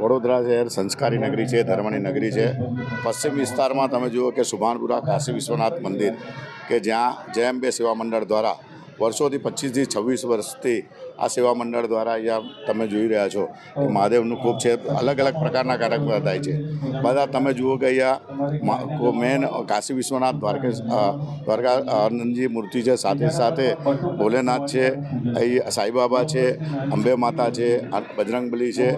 વડોદરા શહેર સંસ્કારી નગરી છે, ધર્મની નગરી છે। પશ્ચિમ વિસ્તારમાં તમે જુઓ કે સુભાનપુરા કાશી વિશ્વનાથ મંદિર કે જ્યાં જય અંબે સેવા મંડળ દ્વારા વર્ષોથી 25 થી 26 વર્ષથી આ સેવા મંડળ દ્વારા અહીંયા તમે જોઈ રહ્યા છો કે મહાદેવનું ખૂબ છે, અલગ અલગ પ્રકારના કાર્યક્રમ થાય છે। બધા તમે જુઓ કે અહીંયા મેન કાશી વિશ્વનાથ દ્વારકા આનંદજી મૂર્તિ છે, સાથે સાથે ભોલેનાથ છે, અહીં સાંઈબાબા છે, અંબે માતા છે, બજરંગબલી છે।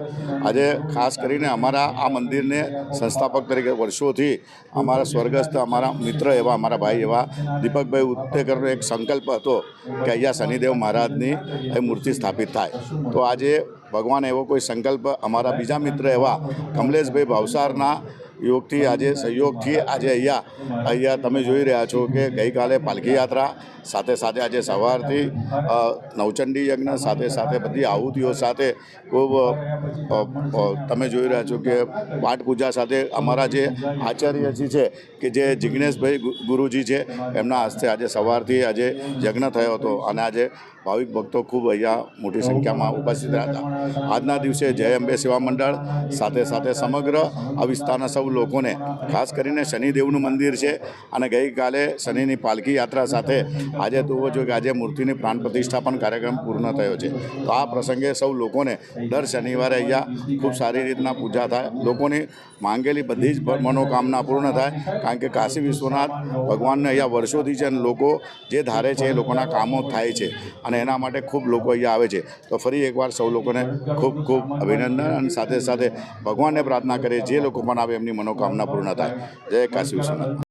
આજે ખાસ કરીને અમારા આ મંદિરને સંસ્થાપક તરીકે વર્ષોથી અમારા સ્વર્ગસ્થ અમારા મિત્ર એવા અમારા ભાઈ એવા દીપકભાઈ ઉત્તેકરનો એક સંકલ્પ હતો કે અહીંયા શનિદેવ મહારાજની એ મૂર્તિ સ્થાપિત થાય। તો આજે ભગવાન એવો કોઈ સંકલ્પ અમારા બીજા મિત્ર એવા કમલેશભાઈ ભાવસારના યોગથી આજે સહયોગથી આજે અહીંયા તમે જોઈ રહ્યા છો કે ગઈકાલે પાલખી યાત્રા, સાથે સાથે આજે સવારથી નવચંડી યજ્ઞ, સાથે સાથે બધી આહુતિઓ સાથે ખૂબ તમે જોઈ રહ્યા છો કે પાઠ પૂજા સાથે અમારા જે આચાર્યજી છે કે જે જિજ્ઞેશભાઈ ગુરુજી છે એમના હસ્તે આજે સવારથી આજે યજ્ઞ થયો હતો અને આજે ભાવિક ભક્તો ખૂબ અહીંયા મોટી સંખ્યામાં ઉપસ્થિત રહ્યા હતા। આજના દિવસે જય અંબે સેવા મંડળ સાથે સાથે સમગ્ર આ વિસ્તારના સૌ લોકોને, ખાસ કરીને શનિદેવનું મંદિર છે અને ગઈકાલે શનિની પાલખી યાત્રા સાથે આજે તો જો કે આજે મૂર્તિની પ્રાણ પ્રતિષ્ઠાપન કાર્યક્રમ પૂર્ણ થયો છે। તો આ પ્રસંગે સૌ લોકોને દર શનિવારે અહીંયા ખૂબ સારી રીતના પૂજા થાય, લોકોની માંગેલી બધી જ મનોકામના પૂર્ણ થાય, કારણ કે કાશી વિશ્વનાથ ભગવાનને અહીંયા વર્ષોથી છે અને લોકો જે ધારે છે એ લોકોના કામો થાય છે અને એના માટે ખૂબ લોકો અહીંયા આવે છે। તો ફરી એકવાર સૌ લોકોને ખૂબ ખૂબ અભિનંદન અને સાથે સાથે ભગવાનને પ્રાર્થના કરીએ જે લોકો પણ આવે એમની મનોકામના પૂર્ણ થાય। જય કાશી વિશ્વનાથ।